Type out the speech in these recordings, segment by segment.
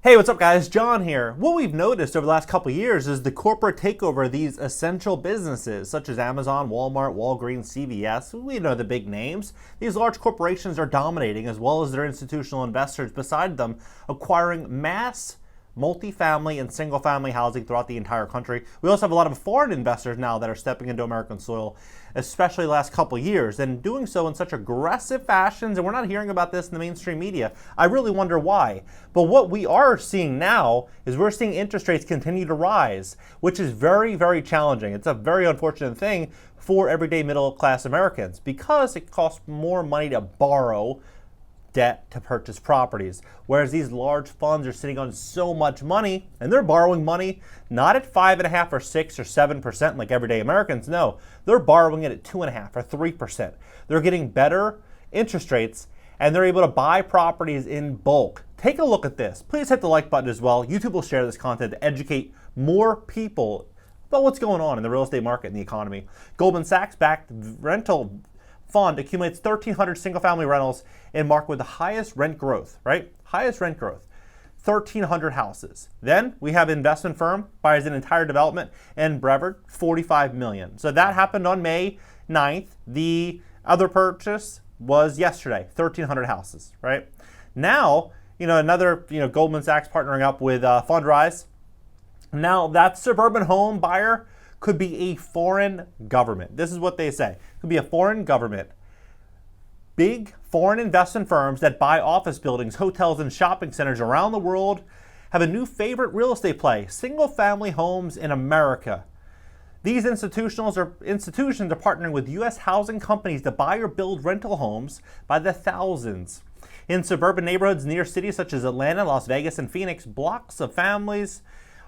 Hey, what's up guys? John here. What we've noticed over the last couple of years is the corporate takeover of these essential businesses such as Amazon, Walmart, Walgreens, CVS. We know the big names. These large corporations are dominating as well as their institutional investors beside them, acquiring mass multifamily and single-family housing throughout the entire country. We also have a lot of foreign investors now that are stepping into American soil, especially the last couple of years, and doing so in such aggressive fashions, and we're not hearing about this in the mainstream media. I really wonder why. But what we are seeing now is we're seeing interest rates continue to rise, which is very, very challenging. It's a very unfortunate thing for everyday middle-class Americans because it costs more money to borrow debt to purchase properties, whereas these large funds are sitting on so much money and they're borrowing money not at 5.5% or 6% or 7% like everyday Americans. No, they're borrowing it at 2.5% or 3%. They're getting better interest rates and they're able to buy properties in bulk. Take a look at this. Please hit the like button as well. YouTube will share this content to educate more people about what's going on in the real estate market and the economy. Goldman Sachs backed rental fund accumulates 1,300 single-family rentals in market with the highest rent growth, right? Highest rent growth, 1,300 houses. Then we have investment firm buys an entire development in Brevard, 45 million. So that happened on May 9th. The other purchase was yesterday, 1,300 houses, right? Now, another, Goldman Sachs partnering up with Fundrise. Now that suburban home buyer could be a foreign government. This is what they say. It could be a foreign government. Big foreign investment firms that buy office buildings, hotels, and shopping centers around the world have a new favorite real estate play: single-family homes in America. These institutions are partnering with U.S. housing companies to buy or build rental homes by the thousands. In suburban neighborhoods near cities such as Atlanta, Las Vegas, and Phoenix, blocks of families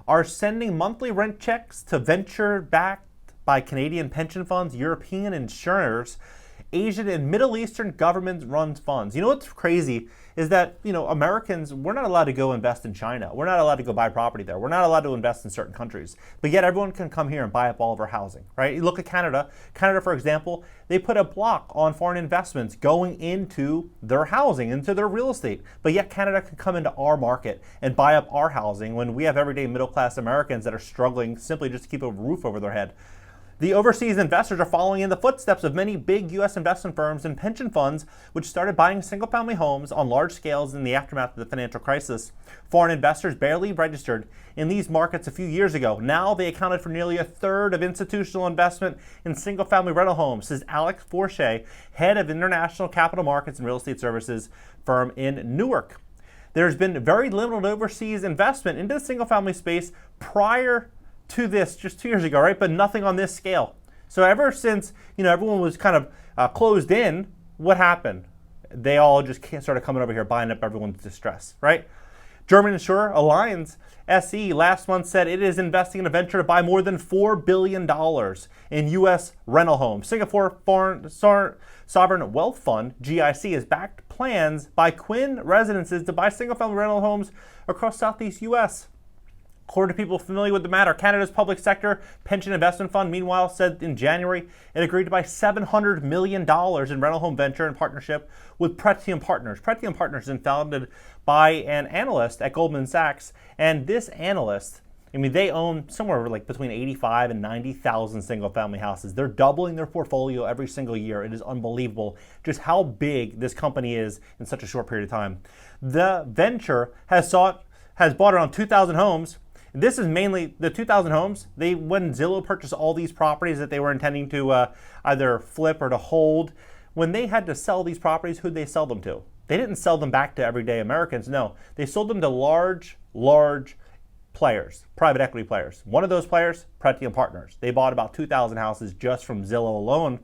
are sending monthly rent checks to venture-backed by Canadian pension funds, European insurers, Asian and Middle Eastern government-run funds. You know what's crazy is that, Americans, we're not allowed to go invest in China. We're not allowed to go buy property there. We're not allowed to invest in certain countries. But yet everyone can come here and buy up all of our housing, right? You look at Canada. Canada, for example, they put a block on foreign investments going into their housing, into their real estate. But yet Canada can come into our market and buy up our housing when we have everyday middle-class Americans that are struggling simply just to keep a roof over their head. The overseas investors are following in the footsteps of many big U.S. investment firms and pension funds, which started buying single-family homes on large scales in the aftermath of the financial crisis. Foreign investors barely registered in these markets a few years ago. Now they accounted for nearly a third of institutional investment in single-family rental homes, says Alex Forche, head of international capital markets and real estate services firm in Newark. There's been very limited overseas investment into the single-family space prior to this just 2 years ago, right? But nothing on this scale. So ever since, everyone was kind of closed in, what happened? They all just started coming over here, buying up everyone's distress, right? German insurer Allianz SE last month said it is investing in a venture to buy more than $4 billion in U.S. rental homes. Singapore Foreign Sovereign Wealth Fund, GIC, has backed plans by Quinn Residences to buy single-family rental homes across Southeast U.S. According to people familiar with the matter, Canada's public sector pension investment fund, meanwhile, said in January it agreed to buy $700 million in rental home venture in partnership with Pretium Partners. Pretium Partners is founded by an analyst at Goldman Sachs, and this analyst, they own somewhere like between 85 and 90,000 single-family houses. They're doubling their portfolio every single year. It is unbelievable just how big this company is in such a short period of time. The venture has bought around 2,000 homes. This is mainly the 2,000 homes. When Zillow purchased all these properties that they were intending to either flip or to hold, when they had to sell these properties, who'd they sell them to? They didn't sell them back to everyday Americans. No, they sold them to large players, private equity players. One of those players, Pretium Partners. They bought about 2,000 houses just from Zillow alone.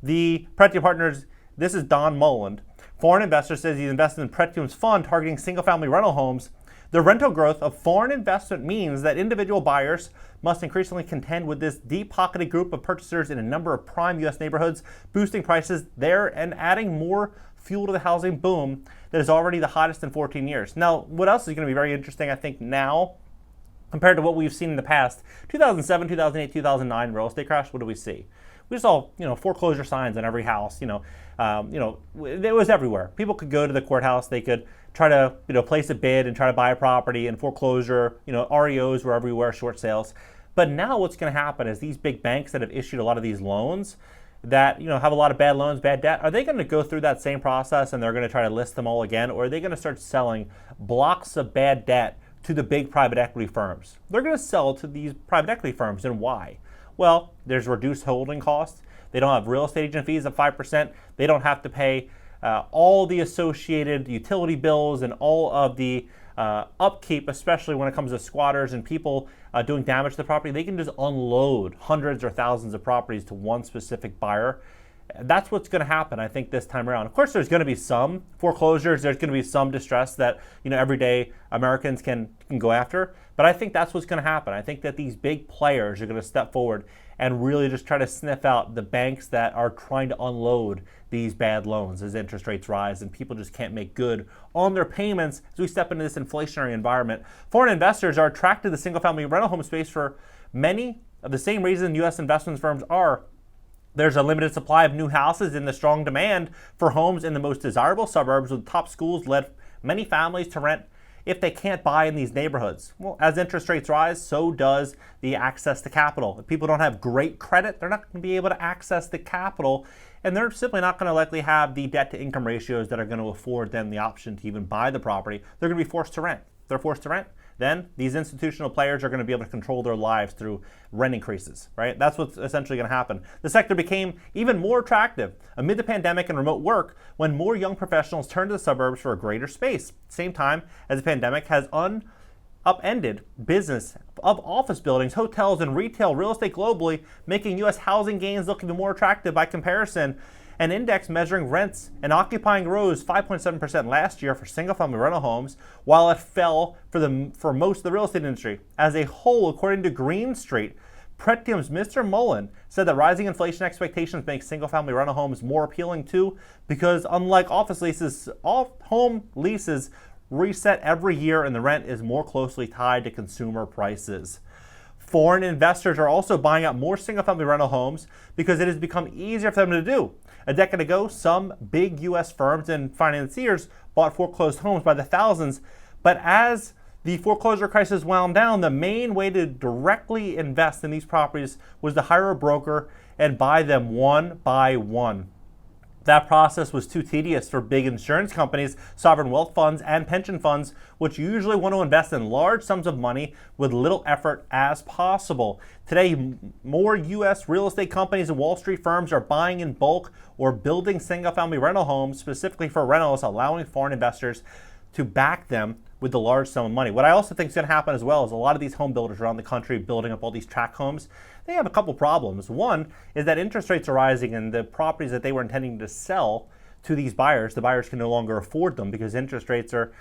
The Pretium Partners, this is Don Mulland. Foreign investor says he's invested in Pretium's fund targeting single-family rental homes. The rental growth of foreign investment means that individual buyers must increasingly contend with this deep-pocketed group of purchasers in a number of prime U.S. neighborhoods, boosting prices there and adding more fuel to the housing boom that is already the hottest in 14 years. Now, what else is going to be very interesting, I think, now compared to what we've seen in the past? 2007, 2008, 2009 real estate crash, what do we see? We saw, foreclosure signs on every house. It was everywhere. People could go to the courthouse. They could try to place a bid and try to buy a property, and foreclosure, REOs were everywhere, short sales. But now what's going to happen is these big banks that have issued a lot of these loans that have a lot of bad loans, bad debt, are they going to go through that same process and they're going to try to list them all again, or are they going to start selling blocks of bad debt to the big private equity firms? They're going to sell to these private equity firms, and why? Well, there's reduced holding costs. They don't have real estate agent fees of 5%. They don't have to pay all the associated utility bills and all of the upkeep, especially when it comes to squatters and people doing damage to the property. They can just unload hundreds or thousands of properties to one specific buyer. That's what's going to happen, I think, this time around. Of course, there's going to be some foreclosures. There's going to be some distress that everyday Americans can go after. But I think that's what's going to happen. I think that these big players are going to step forward and really just try to sniff out the banks that are trying to unload these bad loans as interest rates rise and people just can't make good on their payments as we step into this inflationary environment. Foreign investors are attracted to the single-family rental home space for many of the same reasons U.S. investment firms are. There's a limited supply of new houses and the strong demand for homes in the most desirable suburbs, with top schools led many families to rent if they can't buy in these neighborhoods. Well, as interest rates rise, so does the access to capital. If people don't have great credit, they're not going to be able to access the capital, and they're simply not going to likely have the debt to income ratios that are going to afford them the option to even buy the property. They're going to be forced to rent. If they're forced to rent, then these institutional players are going to be able to control their lives through rent increases, right? That's what's essentially going to happen. The sector became even more attractive amid the pandemic and remote work when more young professionals turned to the suburbs for a greater space. Same time as the pandemic has upended business of office buildings, hotels, and retail real estate globally, making U.S. housing gains look even more attractive by comparison. An index measuring rents and occupying rose 5.7% last year for single-family rental homes, while it fell for most of the real estate industry. As a whole, according to Green Street, Pretium's Mr. Mullen said that rising inflation expectations make single-family rental homes more appealing too, because unlike office leases, home leases reset every year and the rent is more closely tied to consumer prices. Foreign investors are also buying up more single-family rental homes because it has become easier for them to do. A decade ago, some big U.S. firms and financiers bought foreclosed homes by the thousands, but as the foreclosure crisis wound down, the main way to directly invest in these properties was to hire a broker and buy them one by one. That process was too tedious for big insurance companies, sovereign wealth funds, and pension funds, which usually want to invest in large sums of money with little effort as possible. Today, more U.S. real estate companies and Wall Street firms are buying in bulk or building single-family rental homes specifically for rentals, allowing foreign investors to back them with the large sum of money. What I also think is going to happen as well is a lot of these home builders around the country building up all these tract homes, they have a couple problems. One is that interest rates are rising and the properties that they were intending to sell to these buyers, the buyers can no longer afford them because interest rates are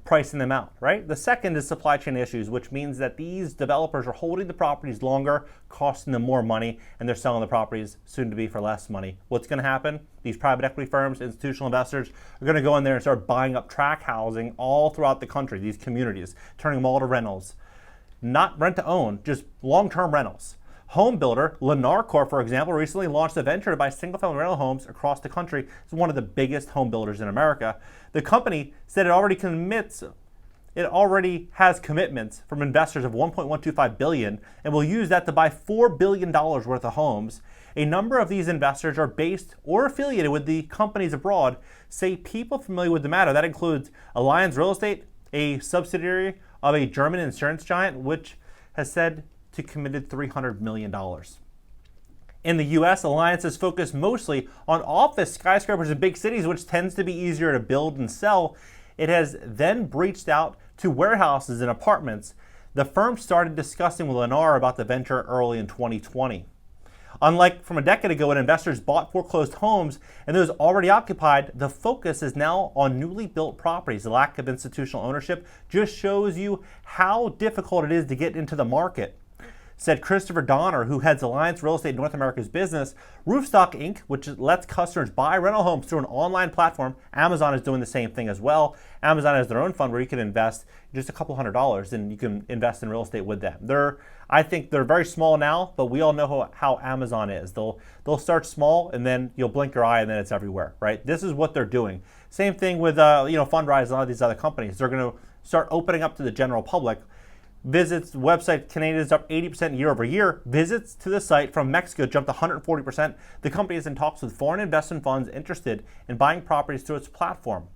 pricing them out, right? The second is supply chain issues, which means that these developers are holding the properties longer, costing them more money, and they're selling the properties soon to be for less money. What's going to happen? These private equity firms, institutional investors are going to go in there and start buying up tract housing all throughout the country, these communities, turning them all to rentals. Not rent to own, just long-term rentals. Home builder Lennar Corp, for example, recently launched a venture to buy single-family rental homes across the country. It's one of the biggest home builders in America. The company said it already has commitments from investors of $1.125 billion and will use that to buy $4 billion worth of homes. A number of these investors are based or affiliated with the companies abroad, say people familiar with the matter. That includes Allianz Real Estate, a subsidiary of a German insurance giant, which has said to committed $300 million. In the U.S., Alliance is focused mostly on office skyscrapers in big cities, which tends to be easier to build and sell. It has then reached out to warehouses and apartments. The firm started discussing with Lennar about the venture early in 2020. Unlike from a decade ago when investors bought foreclosed homes and those already occupied, the focus is now on newly built properties. The lack of institutional ownership just shows you how difficult it is to get into the market. said Christopher Donner, who heads Alliance Real Estate North America's business. Roofstock Inc., which lets customers buy rental homes through an online platform. Amazon is doing the same thing as well. Amazon has their own fund where you can invest just a couple $100 and you can invest in real estate with them. I think they're very small now, but we all know how Amazon is. They'll start small and then you'll blink your eye and then it's everywhere, right? This is what they're doing. Same thing with Fundrise and a lot of these other companies. They're going to start opening up to the general public. Visits, website, Canada is up 80% year over year. Visits to the site from Mexico jumped 140%. The company is in talks with foreign investment funds interested in buying properties through its platform.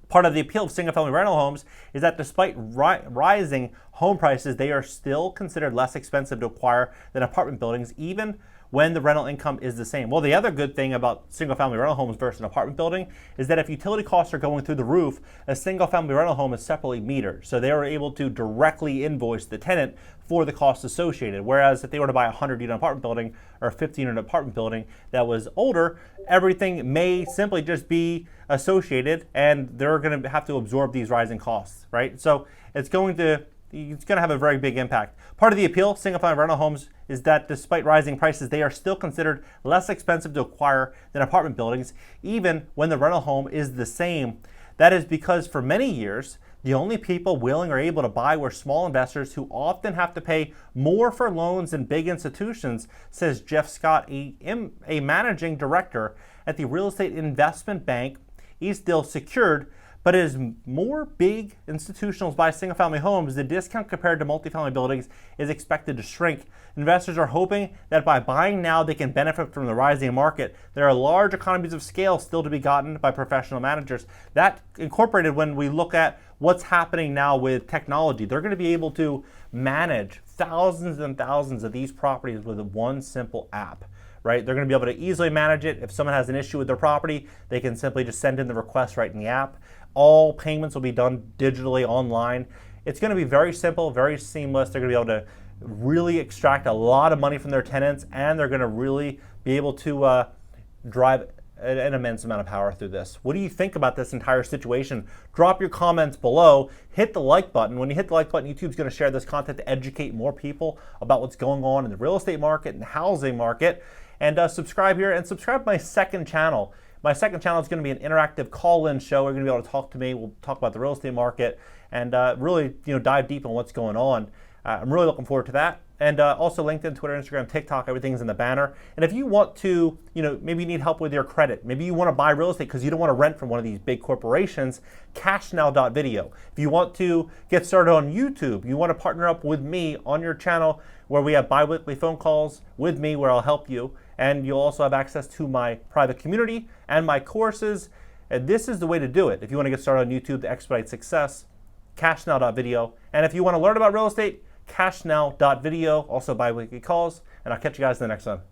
Part of the appeal of single-family rental homes is that despite rising home prices, they are still considered less expensive to acquire than apartment buildings, even when the rental income is the same. Well, the other good thing about single-family rental homes versus an apartment building is that if utility costs are going through the roof, a single-family rental home is separately metered. So they are able to directly invoice the tenant for the costs associated. Whereas if they were to buy a 100-unit apartment building or a 15-unit apartment building that was older, everything may simply just be associated and they're going to have to absorb these rising costs, right? So it's going to have a very big impact. Part of the appeal of single-family rental homes is that despite rising prices, they are still considered less expensive to acquire than apartment buildings, even when the rental home is the same. That is because for many years, the only people willing or able to buy were small investors who often have to pay more for loans than big institutions, says Jeff Scott, a managing director at the real estate investment bank Eastdil Secured. But as more big institutionals buy single-family homes, the discount compared to multifamily buildings is expected to shrink. Investors are hoping that by buying now, they can benefit from the rising market. There are large economies of scale still to be gotten by professional managers. That incorporated when we look at what's happening now with technology. They're going to be able to manage thousands and thousands of these properties with one simple app. Right? They're going to be able to easily manage it. If someone has an issue with their property, they can simply just send in the request right in the app. All payments will be done digitally online. It's going to be very simple, very seamless. They're going to be able to really extract a lot of money from their tenants, and they're going to really be able to drive an immense amount of power through this. What do you think about this entire situation? Drop your comments below. Hit the like button. When you hit the like button, YouTube's going to share this content to educate more people about what's going on in the real estate market and the housing market. And subscribe here and subscribe to my second channel. My second channel is going to be an interactive call-in show. We're going to be able to talk to me. We'll talk about the real estate market and really dive deep on what's going on. I'm really looking forward to that. And also LinkedIn, Twitter, Instagram, TikTok, everything's in the banner. And if you want to, maybe you need help with your credit. Maybe you want to buy real estate because you don't want to rent from one of these big corporations, cashnow.video. If you want to get started on YouTube, you want to partner up with me on your channel where we have bi-weekly phone calls with me where I'll help you. And you'll also have access to my private community and my courses. And this is the way to do it. If you want to get started on YouTube to expedite success, cashnow.video. And if you want to learn about real estate, cashnow.video, also bi-weekly calls. And I'll catch you guys in the next one.